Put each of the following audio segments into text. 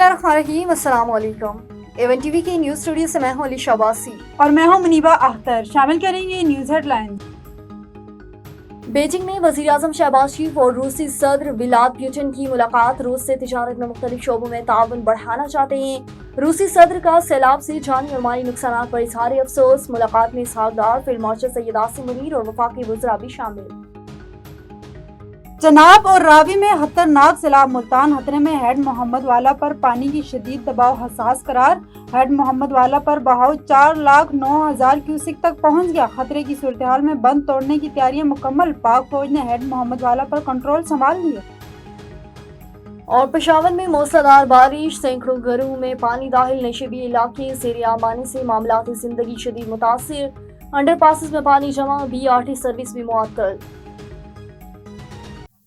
बिस्मिल्लाहिर्रहमानिर्रहीम, अस्सलाम वालेकुम। एवन टीवी के न्यूज स्टूडियो से मैं हूं अलीशा बासी और मैं हूं मुनीबा अख्तर। शामिल करेंगे न्यूज हेडलाइंस। बीजिंग में वजीर आजम शहबाज शरीफ और रूसी सदर व्लादिमीर पुतिन की मुलाकात। रूस से तिजारत में मुख्तलिफ शोबों में ताउन बढ़ाना चाहते हैं। रूसी सदर का सैलाब से जानी और माली नुकसान पर इजहार अफसोस। मुलाकात में इसहाक डार, फील्ड मार्शल सैयद आसिम मुनीर और वफाकी वज़रा भी शामिल। चनाब और रावी में खतरनाक सैलाब। मुल्तान खतरे में। हेड मोहम्मद वाला पर पानी की शदीद दबाव हसास करार। हेड मोहम्मद वाला पर बहाव 4,09,000 क्यूसिक तक पहुंच गया। खतरे की सूरत हाल में बंद तोड़ने की तैयारियां मुकम्मल। पाक फौज ने हेड मोहम्मद वाला पर कंट्रोल संभाल लिया। और पेशावर में मूसलाधार बारिश, सैकड़ों घरों में पानी दाखिल। नशेबी इलाके ज़ेर आब आने से मामलाती जिंदगी शदीद मुतासिर। अंडरपासेस में पानी जमा, BRT सर्विस भी मुअत्तल।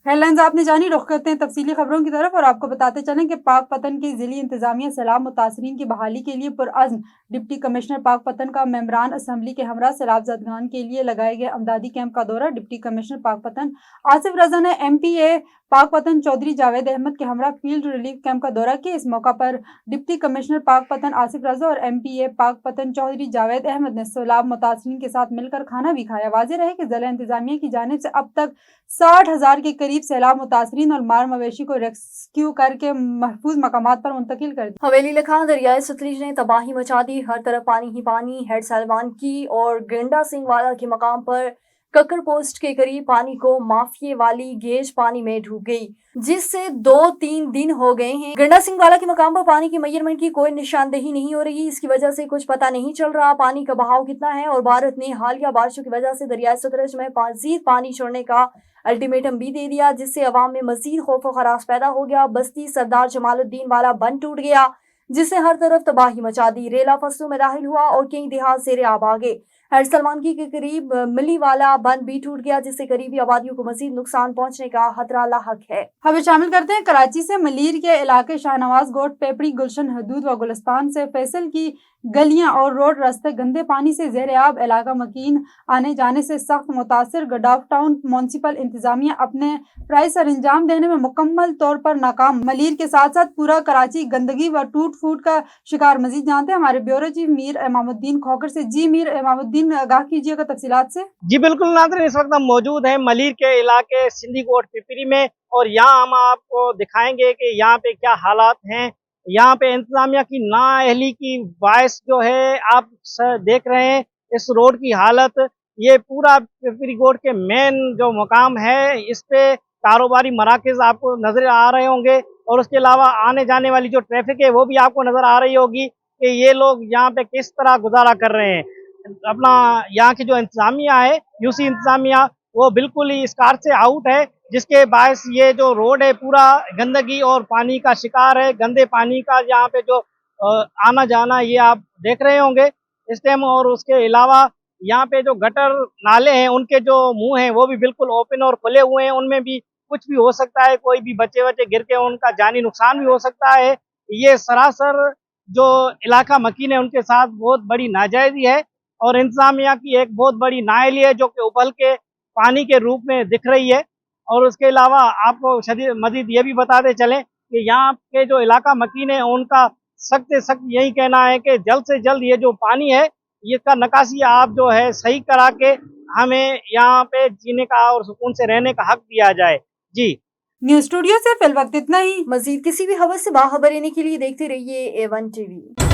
हेडलाइंस आपने जानी। रुख करते हैं तफसीली खबरों की तरफ और आपको बताते चलें कि पाक पतन की जिली इंतजामिया सैलाब मुतासरीन की बहाली के लिए पुरअज़्म। डिप्टी कमिश्नर पाक पतन का मेंबरान असम्बली के हमरा सैलाब ज़दगान के लिए लगाए गए अमदादी कैंप का दौरा। डिप्टी कमिश्नर पाक पतन आसिफ रजा ने MPA पाक पतन चौधरी जावेद अहमद के हमरा फील्ड रिलीफ कैंप का दौरा किया। इस मौका पर डिप्टी कमिश्नर पाक पतन आसिफ रजा और MPA पाक पतन चौधरी जावेद अहमद ने सैलाब मुतासरीन के साथ मिलकर खाना भी खाया। वाज़ेह रहे कि ज़िला इंतजामिया की जानिब से अब तक 60,000 के करीब सैलाब मुतासरीन और मार मवेशी को रेस्क्यू करके महफूज मकामात पर मुंतकिल कर दिया। हवेली लखान दरियाए सतलुज ने तबाही मचा दी। हर तरफ पानी ही पानी। हेड सलमान की और गंडा सिंह वाला के मकाम पर कक्कर पोस्ट के करीब पानी को माफिए वाली गेज पानी में डूब गई, जिससे 2-3 दिन हो गए हैं। गंडा सिंह वाला के मकाम पर पानी की मेजरमेंट की कोई निशानदेही नहीं हो रही। इसकी वजह से कुछ पता नहीं चल रहा पानी का बहाव कितना है। और भारत ने हालिया बारिशों की वजह से दरियाए सतलुज में मजीद पानी छोड़ने का अल्टीमेटम भी दे दिया, जिससे अवाम में मजीद खौफ खराश पैदा हो गया। बस्ती सरदार जमालुद्दीन वाला बंद टूट गया, जिससे हर तरफ तबाही मचा दी। रेला फसलों में दाखिल हुआ और कई देहात ज़ेर आब आ गए। हेड सलमान की के करीब मिली वाला बंद भी टूट गया, जिससे करीबी आबादियों को मजीद नुकसान पहुंचने का खतरा लाहक है। हमें शामिल करते हैं कराची से मलीर के इलाके शाहनवाज गोट, पेपड़ी, गुलशन, हदूद व गुलिस्तान से फैसल की गलियां और रोड रास्ते गंदे पानी से ज़ेर आब। इलाका मकीन आने जाने से सख्त मुतासिर। गडाफ टाउन म्यूनसिपल इंतजामिया अपने फ़राइज़ सर अंजाम देने में मुकम्मल तौर पर नाकाम। मलीर के साथ साथ पूरा कराची गंदगी व टूट फूट का शिकार। मजीद जानते हैं हमारे ब्यूरो चीफ मीर इमामुद्दीन खोखर से। जी मीर इमामुद्दीन, आगाह कीजिएगा तफसीलात से। जी बिल्कुल नाज़रीन, इस वक्त हम मौजूद हैं मलीर के इलाके सिंधी कोट पिपरी में और यहाँ हम आपको दिखाएंगे कि यहाँ पे क्या हालात हैं। यहाँ पे इंतजामिया की नाअहली की बायस जो है आप देख रहे हैं इस रोड की हालत। ये पूरा पिपरी कोट के मेन जो मकाम है इस पे कारोबारी मराकज़ आपको नजर आ रहे होंगे और उसके अलावा आने जाने वाली जो ट्रैफिक है वो भी आपको नजर आ रही होगी कि ये लोग यहाँ पे किस तरह गुजारा कर रहे हैं। अपना यहाँ की जो इंतजामिया है यूसी इंतजामिया वो बिल्कुल ही इस कार से आउट है, जिसके बायस ये जो रोड है पूरा गंदगी और पानी का शिकार है। गंदे पानी का यहाँ पे जो आना जाना ये आप देख रहे होंगे इस टाइम। और उसके अलावा यहाँ पे जो गटर नाले हैं उनके जो मुंह हैं वो भी बिल्कुल ओपन और खुले हुए हैं। उनमें भी कुछ भी हो सकता है, कोई भी बच्चे गिर के उनका जानी नुकसान भी हो सकता है। ये सरासर जो इलाका मकीन है उनके साथ बहुत बड़ी नाजायजी है और इंतजामिया की एक बहुत बड़ी नाअहली है जो कि उबल के पानी के रूप में दिख रही है। और उसके अलावा आपको मजीद ये भी बताते चलें कि यहाँ के जो इलाका मकीन है उनका सख्त से सख्त यही कहना है कि जल्द से जल्द ये जो पानी है इसका नकासी आप जो है सही करा के हमें यहाँ पे जीने का और सुकून से रहने का हक दिया जाए। जी न्यूज स्टूडियो से फिल वक्त इतना ही। मजीद किसी भी खबर से बाखबर रहने के लिए देखते रहिए A1 TV।